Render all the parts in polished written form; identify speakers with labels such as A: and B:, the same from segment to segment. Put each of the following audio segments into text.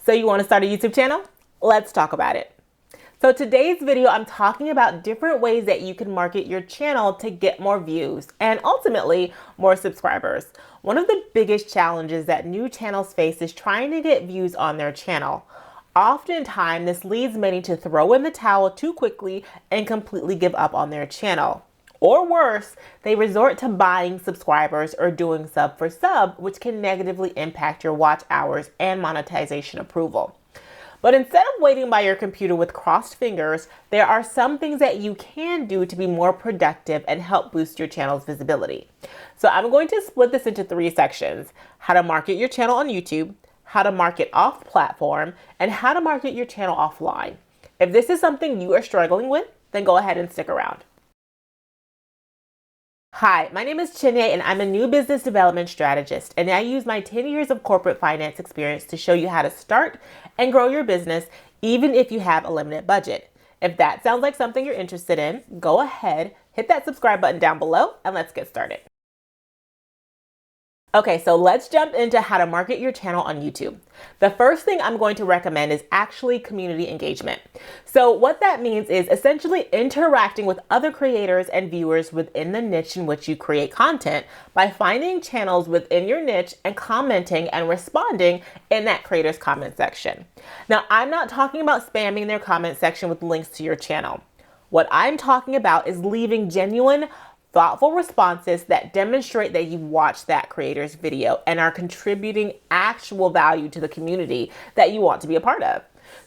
A: So you want to start a YouTube channel? Let's talk about it. So today's video, I'm talking about different ways that you can market your channel to get more views and ultimately more subscribers. One of the biggest challenges that new channels face is trying to get views on their channel. Oftentimes, this leads many to throw in the towel too quickly and completely give up on their channel. Or worse, they resort to buying subscribers or doing sub for sub, which can negatively impact your watch hours and monetization approval. But instead of waiting by your computer with crossed fingers, there are some things that you can do to be more productive and help boost your channel's visibility. So I'm going to split this into 3 sections: how to market your channel on YouTube, how to market off platform, and how to market your channel offline. If this is something you are struggling with, then go ahead and stick around. Hi, my name is Chinye and I'm a new business development strategist, and I use my 10 years of corporate finance experience to show you how to start and grow your business even if you have a limited budget. If that sounds like something you're interested in, go ahead, hit that subscribe button down below, and let's get started. Okay, so let's jump into how to market your channel on YouTube. The first thing I'm going to recommend is actually community engagement. So what that means is essentially interacting with other creators and viewers within the niche in which you create content by finding channels within your niche and commenting and responding in that creator's comment section. Now, I'm not talking about spamming their comment section with links to your channel. What I'm talking about is leaving genuine, thoughtful responses that demonstrate that you watched that creator's video and are contributing actual value to the community that you want to be a part of.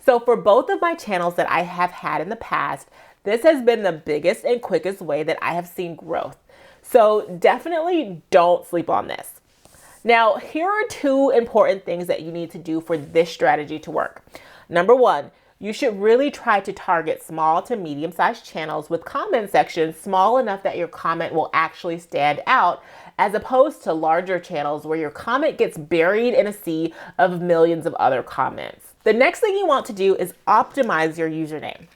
A: So for both of my channels that I have had in the past, this has been the biggest and quickest way that I have seen growth. So definitely don't sleep on this. Now, here are 2 important things that you need to do for this strategy to work. Number 1, you should really try to target small to medium-sized channels with comment sections small enough that your comment will actually stand out, as opposed to larger channels where your comment gets buried in a sea of millions of other comments. The next thing you want to do is optimize your username.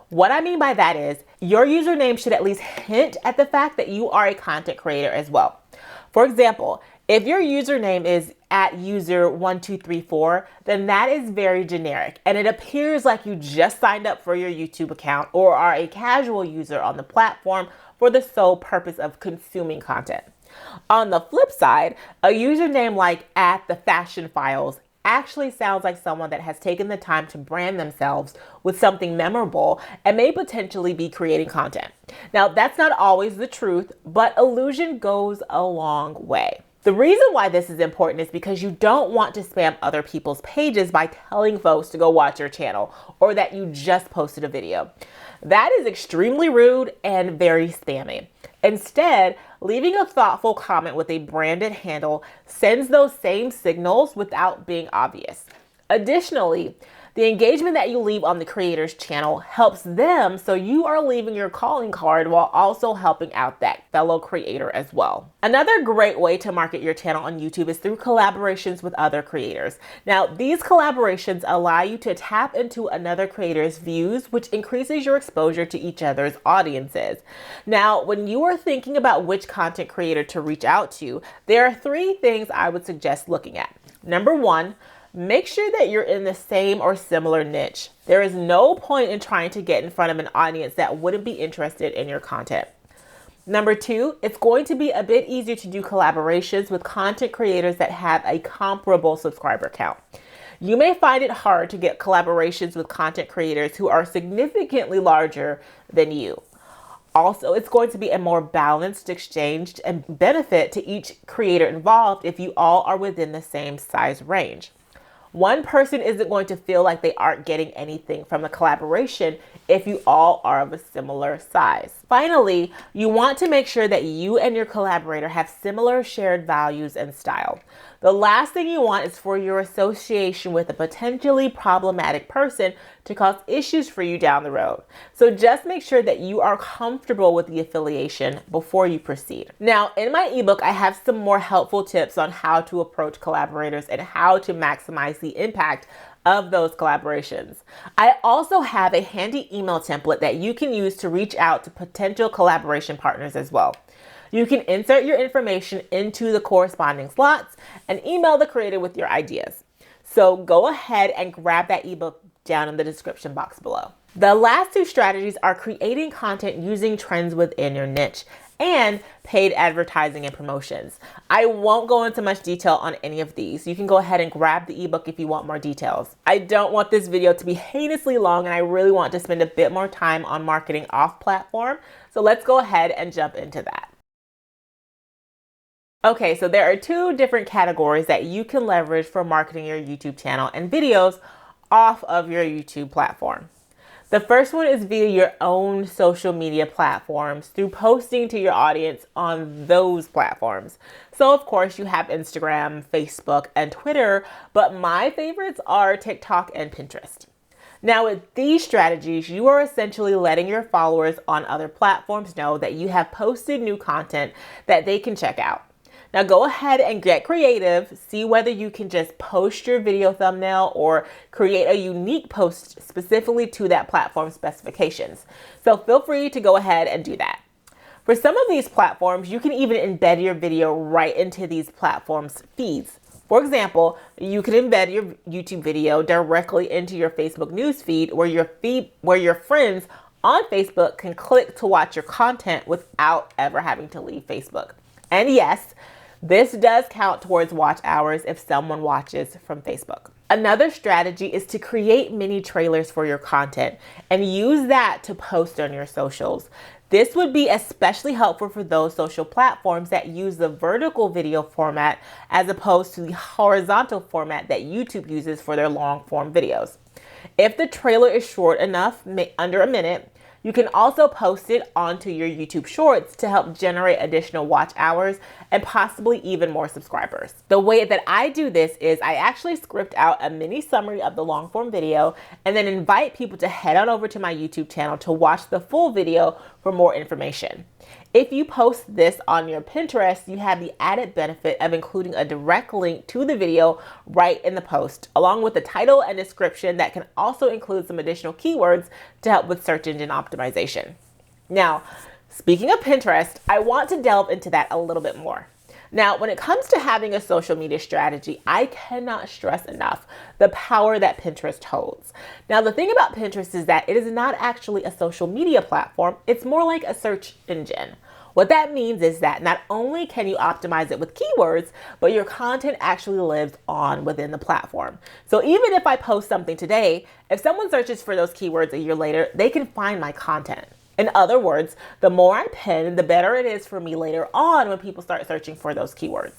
A: What I mean by that is your username should at least hint at the fact that you are a content creator as well. For example, if your username is @user1234, then that is very generic and it appears like you just signed up for your YouTube account or are a casual user on the platform for the sole purpose of consuming content. On the flip side, a username like @thefashionfiles actually sounds like someone that has taken the time to brand themselves with something memorable and may potentially be creating content. Now, that's not always the truth, but illusion goes a long way. The reason why this is important is because you don't want to spam other people's pages by telling folks to go watch your channel or that you just posted a video. That is extremely rude and very spammy. Instead, leaving a thoughtful comment with a branded handle sends those same signals without being obvious. Additionally, the engagement that you leave on the creator's channel helps them, so you are leaving your calling card while also helping out that fellow creator as well. Another great way to market your channel on YouTube is through collaborations with other creators. Now, these collaborations allow you to tap into another creator's views, which increases your exposure to each other's audiences. Now, when you are thinking about which content creator to reach out to, there are 3 things I would suggest looking at. Number 1, make sure that you're in the same or similar niche. There is no point in trying to get in front of an audience that wouldn't be interested in your content. Number 2, it's going to be a bit easier to do collaborations with content creators that have a comparable subscriber count. You may find it hard to get collaborations with content creators who are significantly larger than you. Also, it's going to be a more balanced exchange and benefit to each creator involved if you all are within the same size range. One person isn't going to feel like they aren't getting anything from the collaboration if you all are of a similar size. Finally, you want to make sure that you and your collaborator have similar shared values and style. The last thing you want is for your association with a potentially problematic person to cause issues for you down the road. So just make sure that you are comfortable with the affiliation before you proceed. Now, in my ebook, I have some more helpful tips on how to approach collaborators and how to maximize the impact of those collaborations. I also have a handy email template that you can use to reach out to potential collaboration partners as well. You can insert your information into the corresponding slots and email the creator with your ideas. So go ahead and grab that ebook down in the description box below. The last two strategies are creating content using trends within your niche and paid advertising and promotions. I won't go into much detail on any of these. You can go ahead and grab the ebook if you want more details. I don't want this video to be heinously long, and I really want to spend a bit more time on marketing off platform. So let's go ahead and jump into that. Okay, so there are two different categories that you can leverage for marketing your YouTube channel and videos off of your YouTube platform. The first one is via your own social media platforms through posting to your audience on those platforms. So of course you have Instagram, Facebook, and Twitter, but my favorites are TikTok and Pinterest. Now with these strategies, you are essentially letting your followers on other platforms know that you have posted new content that they can check out. Now go ahead and get creative. See whether you can just post your video thumbnail or create a unique post specifically to that platform specifications. So feel free to go ahead and do that. For some of these platforms, you can even embed your video right into these platforms' feeds. For example, you can embed your YouTube video directly into your Facebook news feed where your friends on Facebook can click to watch your content without ever having to leave Facebook. And yes, this does count towards watch hours if someone watches from Facebook. Another strategy is to create mini trailers for your content and use that to post on your socials. This would be especially helpful for those social platforms that use the vertical video format as opposed to the horizontal format that YouTube uses for their long form videos. If the trailer is short enough, under a minute, you can also post it onto your YouTube Shorts to help generate additional watch hours and possibly even more subscribers. The way that I do this is I actually script out a mini summary of the long form video and then invite people to head on over to my YouTube channel to watch the full video for more information. If you post this on your Pinterest, you have the added benefit of including a direct link to the video right in the post, along with the title and description that can also include some additional keywords to help with search engine optimization. Now, speaking of Pinterest, I want to delve into that a little bit more. Now, when it comes to having a social media strategy, I cannot stress enough the power that Pinterest holds. Now, the thing about Pinterest is that it is not actually a social media platform. It's more like a search engine. What that means is that not only can you optimize it with keywords, but your content actually lives on within the platform. So even if I post something today, if someone searches for those keywords a year later, they can find my content. In other words, the more I pin, the better it is for me later on when people start searching for those keywords.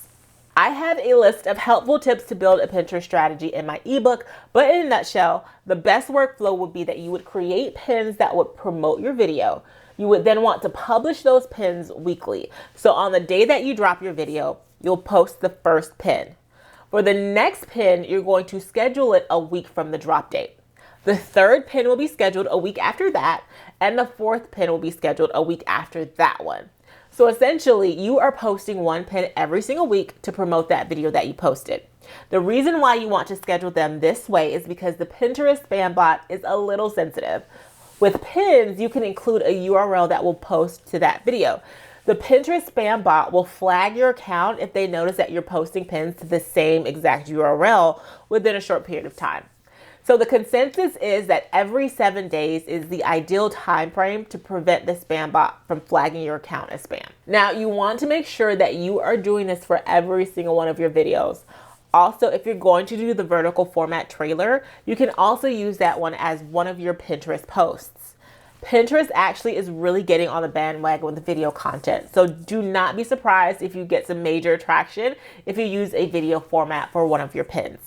A: I have a list of helpful tips to build a Pinterest strategy in my ebook, but in a nutshell, the best workflow would be that you would create pins that would promote your video. You would then want to publish those pins weekly. So on the day that you drop your video, you'll post the first pin. For the next pin, you're going to schedule it a week from the drop date. The third pin will be scheduled a week after that, and the fourth pin will be scheduled a week after that one. So essentially, you are posting one pin every single week to promote that video that you posted. The reason why you want to schedule them this way is because the Pinterest spam bot is a little sensitive. With pins, you can include a URL that will post to that video. The Pinterest spam bot will flag your account if they notice that you're posting pins to the same exact URL within a short period of time. So the consensus is that every 7 days is the ideal time frame to prevent the spam bot from flagging your account as spam. Now, you want to make sure that you are doing this for every single one of your videos. Also, if you're going to do the vertical format trailer, you can also use that one as one of your Pinterest posts. Pinterest actually is really getting on the bandwagon with the video content. So do not be surprised if you get some major traction if you use a video format for one of your pins.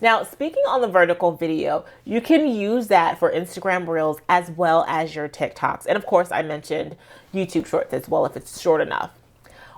A: Now, speaking on the vertical video, you can use that for Instagram Reels as well as your TikToks. And of course, I mentioned YouTube Shorts as well if it's short enough.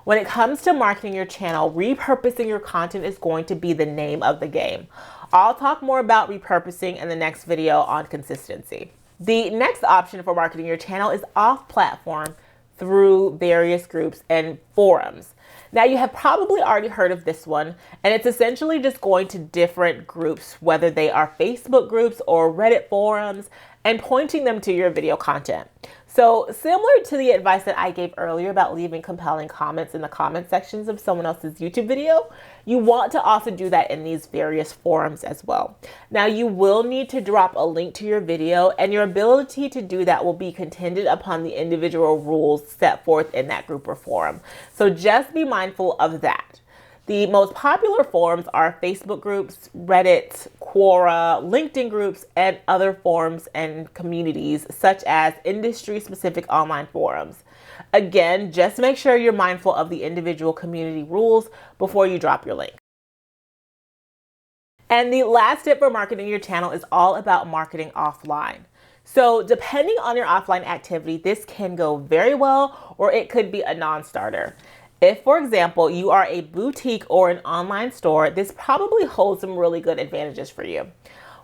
A: When it comes to marketing your channel, repurposing your content is going to be the name of the game. I'll talk more about repurposing in the next video on consistency. The next option for marketing your channel is off-platform through various groups and forums. Now, you have probably already heard of this one, and it's essentially just going to different groups, whether they are Facebook groups or Reddit forums, and pointing them to your video content. So similar to the advice that I gave earlier about leaving compelling comments in the comment sections of someone else's YouTube video, you want to also do that in these various forums as well. Now, you will need to drop a link to your video, and your ability to do that will be contingent upon the individual rules set forth in that group or forum. So just be mindful of that. The most popular forums are Facebook groups, Reddit, Quora, LinkedIn groups, and other forums and communities such as industry-specific online forums. Again, just make sure you're mindful of the individual community rules before you drop your link. And the last tip for marketing your channel is all about marketing offline. So depending on your offline activity, this can go very well or it could be a non-starter. If, for example, you are a boutique or an online store, this probably holds some really good advantages for you.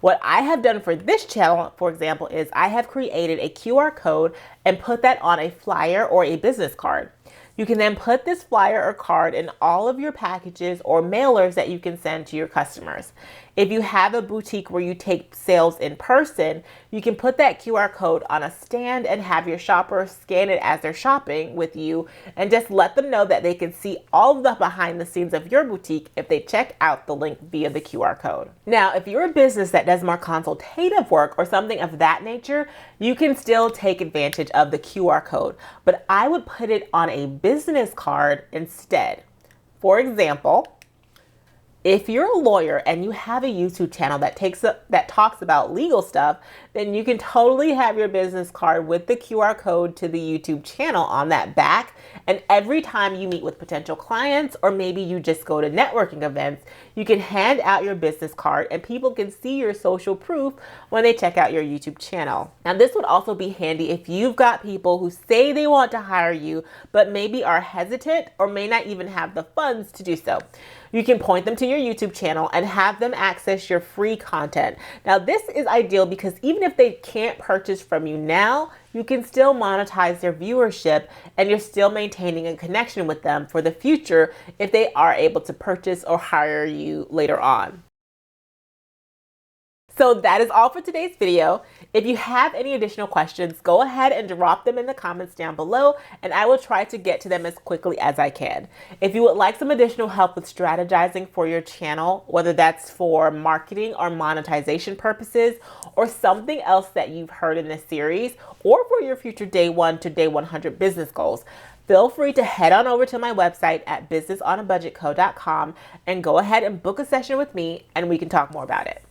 A: What I have done for this channel, for example, is I have created a QR code and put that on a flyer or a business card. You can then put this flyer or card in all of your packages or mailers that you can send to your customers. If you have a boutique where you take sales in person, you can put that QR code on a stand and have your shoppers scan it as they're shopping with you and just let them know that they can see all of the behind the scenes of your boutique if they check out the link via the QR code. Now, if you're a business that does more consultative work or something of that nature, you can still take advantage of the QR code, but I would put it on a business card instead. For example, if you're a lawyer and you have a YouTube channel that talks about legal stuff, then you can totally have your business card with the QR code to the YouTube channel on that back. And every time you meet with potential clients, or maybe you just go to networking events, you can hand out your business card and people can see your social proof when they check out your YouTube channel. Now, this would also be handy if you've got people who say they want to hire you, but maybe are hesitant or may not even have the funds to do so. You can point them to your YouTube channel and have them access your free content. Now, this is ideal because even if they can't purchase from you now, you can still monetize their viewership and you're still maintaining a connection with them for the future if they are able to purchase or hire you later on. So that is all for today's video. If you have any additional questions, go ahead and drop them in the comments down below and I will try to get to them as quickly as I can. If you would like some additional help with strategizing for your channel, whether that's for marketing or monetization purposes or something else that you've heard in this series, or for your future day 1 to day 100 business goals, feel free to head on over to my website at businessonabudgetco.com and go ahead and book a session with me and we can talk more about it.